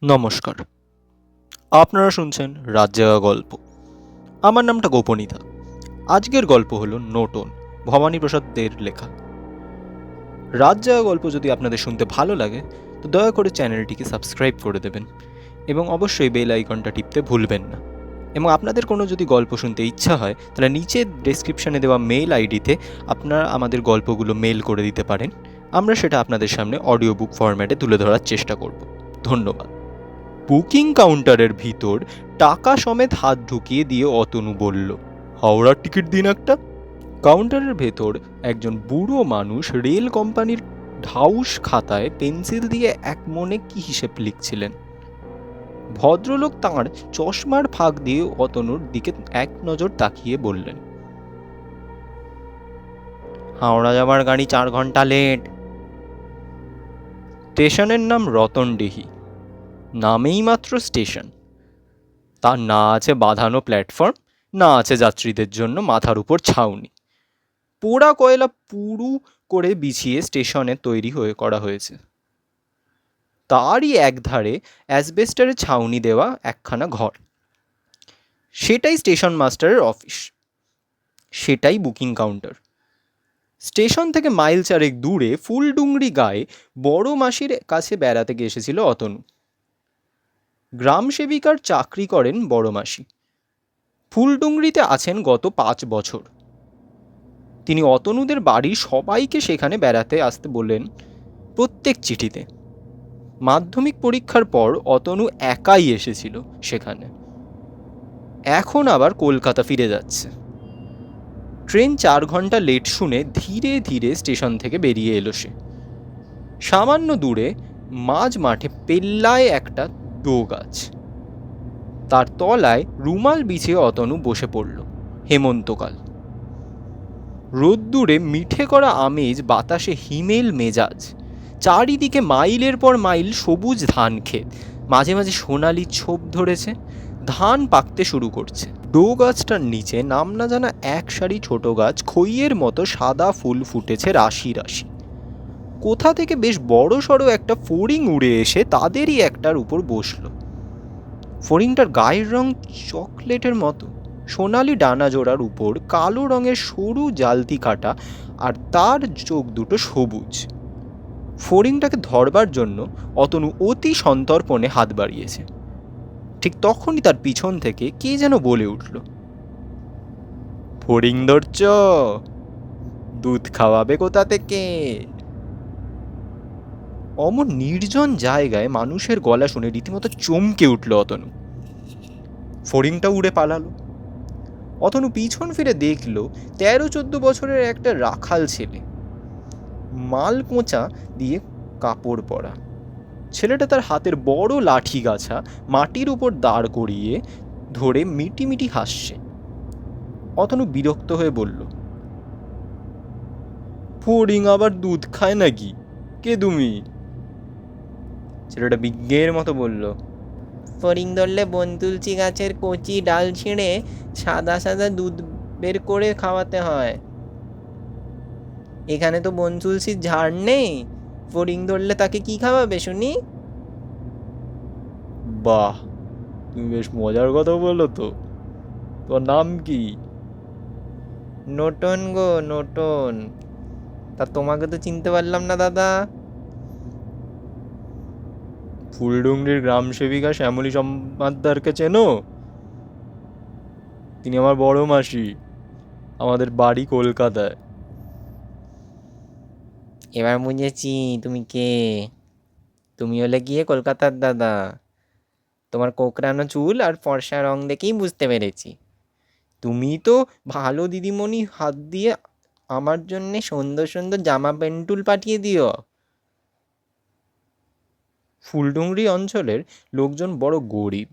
নমস্কার, আপনারা শুনছেন রাত জাগা গল্প। আমার নামটা গোপনীতা। আজকের গল্প হলো নোটন, ভবানীপ্রসাদ দের লেখা। রাত জাগা গল্প যদি আপনাদের শুনতে ভালো লাগে তো দয়া করে চ্যানেলটিকে সাবস্ক্রাইব করে দেবেন এবং অবশ্যই বেল আইকনটা টিপতে ভুলবেন না। এবং আপনাদের কোনো যদি গল্প শুনতে ইচ্ছা হয় তাহলে নিচে ডেসক্রিপশনে দেওয়া মেল আইডিতে আপনারা আমাদের গল্পগুলো মেল করে দিতে পারেন। আমরা সেটা আপনাদের সামনে অডিও বুক ফরম্যাটে তুলে ধরার চেষ্টা করব। ধন্যবাদ। বুকিং কাউন্টারের ভিতর টাকা সমেত হাত ঢুকিয়ে দিয়ে অতনু বলল, হাওড়ার টিকিট দিন একটা। কাউন্টারের ভেতর একজন বুড়ো মানুষ রেল কোম্পানির ঢাউস খাতায় পেন্সিল দিয়ে এক মনে কি হিসেব লিখছিলেন। ভদ্রলোক তাঁর চশমার ফাঁক দিয়ে অতনুর দিকে এক নজর তাকিয়ে বললেন, হাওড়া যাবার গাড়ি 4 ঘন্টা লেট। স্টেশনের নাম রতনডিহি। নামেই মাত্র স্টেশন, তার না আছে বাঁধানো প্ল্যাটফর্ম, না আছে যাত্রীদের জন্য মাথার উপর ছাউনি। পোড়া কয়লা পুরু করে বিছিয়ে স্টেশনে তৈরি করা হয়েছে। তারই একধারে অ্যাসবেস্টারের ছাউনি দেওয়া একখানা ঘর। সেটাই স্টেশন মাস্টারের অফিস, সেটাই বুকিং কাউন্টার। স্টেশন থেকে মাইল চারেক দূরে ফুলডুংরি গায়ে বড় মাসির কাছে বেড়াতে এসেছিল অতনু। গ্রাম সেবিকার চাকরি করেন বড় মাসি। ফুলডুংরিতে আছেন গত 5 বছর। তিনি অতনুদের বাড়ির সবাইকে সেখানে বেড়াতে আসতে বললেন প্রত্যেক চিঠিতে। মাধ্যমিক পরীক্ষার পর অতনু একাই এসেছিল সেখানে। এখন আবার কলকাতা ফিরে যাচ্ছে। ট্রেন 4 ঘন্টা লেট শুনে ধীরে ধীরে স্টেশন থেকে বেরিয়ে এলো সে। সামান্য দূরে মাঝ মাঠে পেল্লায় একটা গাছ। তার তলায় রুমাল বিছিয়ে অতনু বসে পড়ল। হেমন্তকাল, রোদ্দুরে মিঠে করা আমেজ, বাতাসে হিমেল মেজাজ। চারিদিকে মাইলের পর মাইল সবুজ ধান ক্ষেত, মাঝে মাঝে সোনালি ছোপ ধরেছে। ধান পাকতে শুরু করছে। গাছটার নিচে নাম না জানা এক সারি ছোট গাছ খইয়ের মতো সাদা ফুল ফুটেছে রাশি রাশি। কোথা থেকে বেশ বড় সড়ো একটা ফড়িং উড়ে এসে তাদেরই একটার উপর বসলো। ফড়িংটার গায়ের রং চকলেটের মতো, সোনালি ডানা জোড়ার উপর কালো রঙের সরু জালতি কাটা, আর তার চোখ দুটো সবুজ। ফড়িংটাকে ধরবার জন্য অতনু অতি সন্তর্পণে হাত বাড়িয়েছে। ঠিক তখনই তার পিছন থেকে কে যেন বলে উঠল, ফড়িং ধরছ? দুধ খাওয়াবে কোথা থেকে? অমন নির্জন জায়গায় মানুষের গলা শুনে রীতিমতো চমকে উঠল অতনু। ফড়িংটা উড়ে পালালো। অতনু পিছন ফিরে দেখল 13-14 বছরের একটা রাখাল ছেলে, মাল কোঁচা দিয়ে কাপড় পরা। ছেলেটা তার হাতের বড় লাঠি গাছা মাটির উপর দাঁড় করিয়ে ধরে মিটিমিটি হাসছে। অতনু বিরক্ত হয়ে বলল, ফড়িং আবার দুধ খায় নাকি? কে তুমি? ছেলেটা বিজ্ঞের মতো বলল, ফড়িং ধরলে বনতুলসী গাছের কচি ডাল ছিঁড়ে সাদা সাদা দুধ বের করে খাওয়াতে হয়। এখানে তো বনতুলসীর ঝাড় নেই, ফড়িং ধরলে তাকে কি খাওয়াবে শুনি? বাহ, তুমি বেশ মজার কথা বলো তো। তোমার নাম কি? নোটন গো, নোটন। তা তোমাকে তো চিনতে পারলাম না দাদা। ফুলডুংরির গ্রাম সেবিকা শ্যামলী সমাদ্দারকে চেনো? তিনি আমার বড় মাসি, আমাদের বাড়ি কলকাতায়। এবার বুঝেছি তুমি কে। তুমি হলে গিয়ে কলকাতার দাদা। তোমার কোকড়ানো চুল আর ফর্সা রং দেখেই বুঝতে পেরেছি। তুমি তো ভালো দিদিমণি, হাত দিয়ে আমার জন্যে সুন্দর সুন্দর জামা পেন্টুল পাঠিয়ে দিও। ফুলডুংরি অঞ্চলের লোকজন বড় গরিব।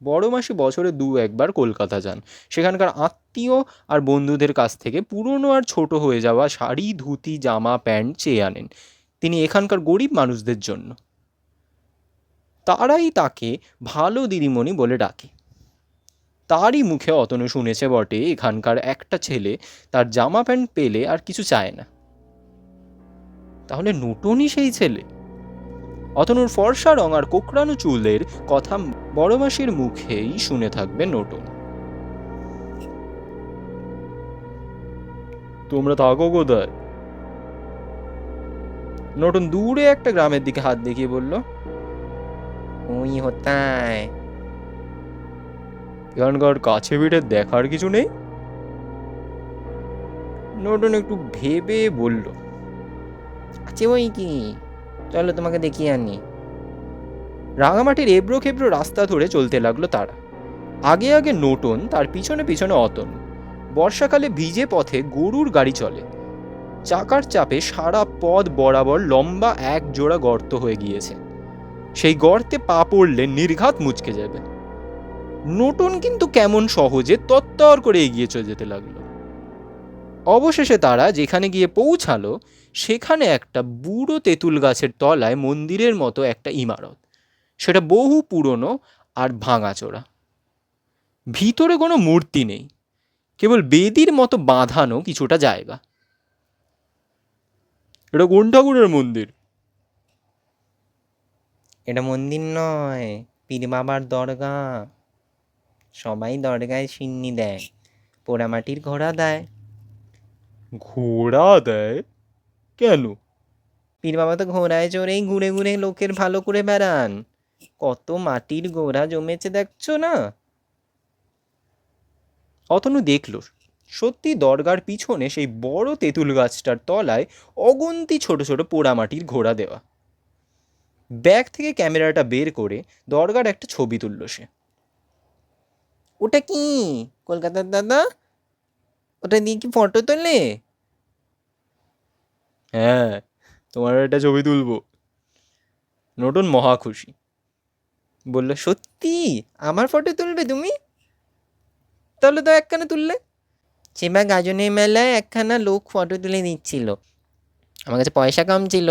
বড় মাসি বছরে 2-1 বার কলকাতা যান। সেখানকার আত্মীয় আর বন্ধুদের কাছ থেকে পুরনো আর ছোট হয়ে যাওয়া শাড়ি, ধুতি, জামা, প্যান্ট চেয়ে আনেন তিনি এখানকার গরিব মানুষদের জন্য। তারাই তাকে ভালো দিদিমণি বলে ডাকে। তারই মুখে অতনু শুনেছে বটে এখানকার একটা ছেলে তার জামা প্যান্ট পেলে আর কিছু চায় না। তাহলে নোটনই সেই ছেলে? অতনুর ফর্সা রং আর কোকড়ানো চুলের কথা বড় মাসির মুখেই শুনে থাকবে নোটন। তোমরা থাকো কোথায়? নোটন দূরে একটা গ্রামের দিকে হাত দেখিয়ে বলল, ওই হতায়। এখানকার কাছে পিঠে দেখার কিছু নেই? নোটন একটু ভেবে বলল, আছে ওই কি, চলো তোমাকে দেখিয়ে আনি। রাঙামাটির এবড়ো খেবড়ো রাস্তা ধরে চলতে লাগলো তারা। আগে আগে নোটন, তার পিছনে পিছনে অতনু। বর্ষাকালে ভিজে পথে গরুর গাড়ি চলে। চাকার চাপে সারা পথ বরাবর লম্বা এক জোড়া গর্ত হয়ে গিয়েছে। সেই গর্তে পা পড়লে নির্ঘাত মুচকে যাবে। নোটন কিন্তু কেমন সহজে তত্তর করে এগিয়ে চলে যেতে লাগলো। অবশেষে তারা যেখানে গিয়ে পৌঁছালো সেখানে একটা বুড়ো তেঁতুল গাছের তলায় মন্দিরের মতো একটা ইমারত। সেটা বহু পুরনো আর ভাঙাচোরা। ভিতরে কোনো মূর্তি নেই, কেবল বেদির মতো বাঁধানো কিছুটা জায়গা। এটা কোন ঠাকুরের মন্দির? এটা মন্দির নয়, পীর বাবার দরগা। সবাই দরগায় সিন্নি দেয়, পোড়ামাটির ঘোড়া দেয়। ঘোড়া দেয় কেন? পীর বাবা তো ঘোড়ায় চড়েই ঘুরে ঘুরে লোকের ভালো করে বেড়ান। কত মাটির ঘোড়া জমেছে দেখছো না? অতনু দেখল সত্যি দরগার পিছনে সেই বড় তেঁতুল গাছটার তলায় অগন্তি ছোট ছোট পোড়ামাটির ঘোড়া দেওয়া। ব্যাগ থেকে ক্যামেরাটা বের করে দরগার একটা ছবি তুলল সে। ওটা কি কলকাতার দাদা? ওটা দিয়ে কি ফটো তোলে? হ্যাঁ, তোমার একটা ছবি তুলবো। নোটন মহা খুশি, বলল, সত্যি আমার ফটো তুলবে তুমি? তাহলে তো একখানা তুললে। সেবার গাজনের মেলায় একখানা লোক ফটো তুলে দিচ্ছিল, আমার কাছে পয়সা কম ছিল।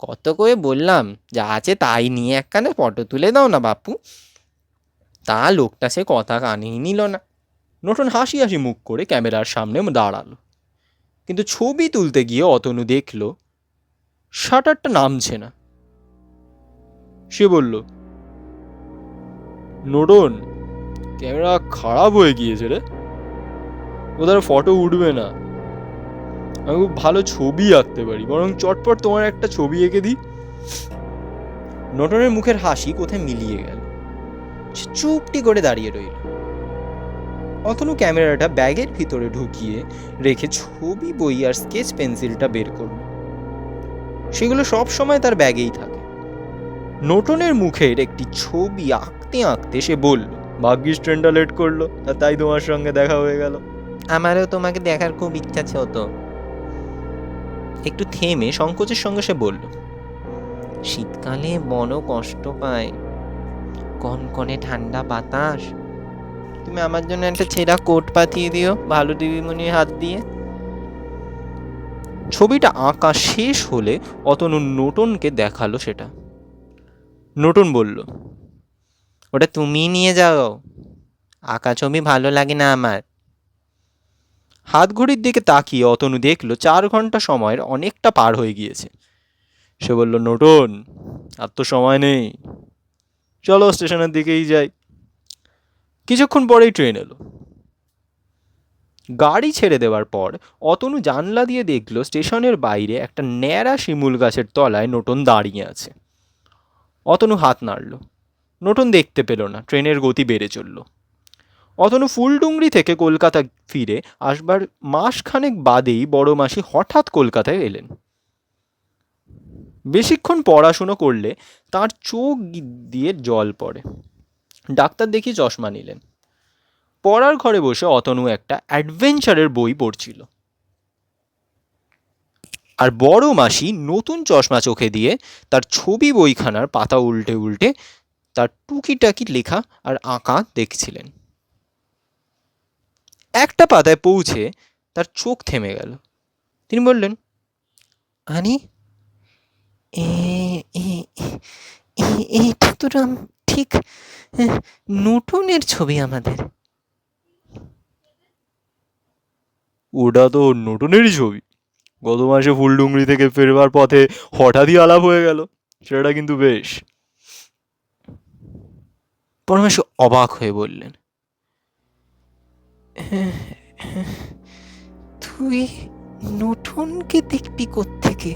কত করে বললাম, যা আছে তাই নিয়ে একখানা ফটো তুলে দাও না বাপু। তা লোকটা সে কথা কানেই নিল না। নোটন হাসি হাসি মুখ করে ক্যামেরার সামনে দাঁড়ালো। কিন্তু ছবি তুলতে গিয়ে অতনু দেখল শাটারটা নামছে না। সে বলল, নোটন, ক্যামেরা খারাপ হয়ে গিয়েছে রে, ওদের ফটো উঠবে না। আমি খুব ভালো ছবি আঁকতে পারি, বরং চটপট তোমার একটা ছবি এঁকে দিই। নোটনের মুখের হাসি কোথায় মিলিয়ে গেল। সে চুপটি করে দাঁড়িয়ে রইল। অতনু ক্যামেরাটা ব্যাগের ভিতরে ঢুকিয়ে রেখে ছবি বই আর স্কেচ পেন্সিলটা বের করল। সেগুলো সব সময় তার ব্যাগেই থাকে। নোটনের মুখের একটি ছবি আঁকতে আঁকতে সে বলল, ভাগ্যিস ট্রেনটা লেট করলো, আর তাই তোমার সঙ্গে দেখা হয়ে গেল। আমারও তোমাকে দেখার খুব ইচ্ছা হতো। একটু থেমে সংকোচের সঙ্গে সে বলল, শীতকালে বড় কষ্ট পায়, কনকনে ঠান্ডা বাতাস। তুমি আমার জন্য একটা ছেঁড়া কোট পাঠিয়ে দিও ভালো দিদিমণির হাত দিয়ে। ছবিটা আঁকা শেষ হলে অতনু নোটনকে দেখালো সেটা। নোটন বলল, ওটা তুমি নিয়ে যাও, আঁকা ছবি ভালো লাগে না আমার। হাত ঘড়ির দিকে তাকিয়ে অতনু দেখলো 4 ঘন্টা সময়ের অনেকটা পার হয়ে গিয়েছে। সে বলল, নোটন, আর তো সময় নেই, চলো স্টেশনের দিকেই যাই। কিছুক্ষণ পরেই ট্রেন এলো। গাড়ি ছেড়ে দেওয়ার পর অতনু জানলা দিয়ে দেখলো স্টেশনের বাইরে একটা ন্যাড়া শিমুল গাছের তলায় নোটন দাঁড়িয়ে আছে। অতনু হাত নাড়ল। নোটন দেখতে পেল না, ট্রেনের গতি বেড়ে চলল। অতনু ফুলডুংরি থেকে কলকাতা ফিরে আসবার মাসখানেক বাদেই বড় মাসি হঠাৎ কলকাতায় এলেন। বেশিক্ষণ পড়াশুনো করলে তার চোখ দিয়ে জল পড়ে। ডাক্তার দেখিয়ে চশমা নিলেন। পড়ার ঘরে বসে অতনু একটা অ্যাডভেঞ্চারের বই পড়ছিল, আর বড় মাসি নতুন চশমা চোখে দিয়ে তার ছবি বইখানার পাতা উল্টে উল্টে তার টুকিটাকি লেখা আর আঁকা দেখছিলেন। একটা পাতায় পৌঁছে তার চোখ থেমে গেল। তিনি বললেন, আরে এইটা তো ঠিক নোটনের ছবি আমাদের। ওটা তো নোটনেরই ছবি, গত মাসে ফুলডুংরি থেকে ফেরবার পথে হঠাৎই আলাপ হয়ে গেল, ছেলেটা কিন্তু বেশ। পরমেশ অবাক হয়ে বললেন, তুই নতুনকে দেখবি কোত্থেকে?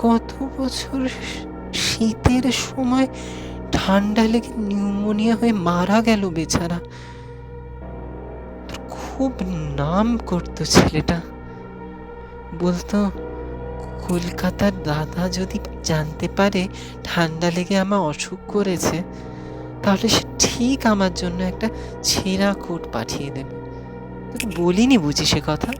কত বছর শীতের সময় ঠান্ডা লেগে নিউমোনিয়া হয়ে মারা গেল বেচারা। খুব নাম করতো ছেলেটা, বলতো কলকাতার দাদা যদি জানতে পারে ঠান্ডা লেগে আমার অসুখ করেছে, তাহলে সে ঠিক আমার জন্য একটা ছেঁড়া কোট পাঠিয়ে দেবে। তোকে বলিনি বুঝি সে কথা?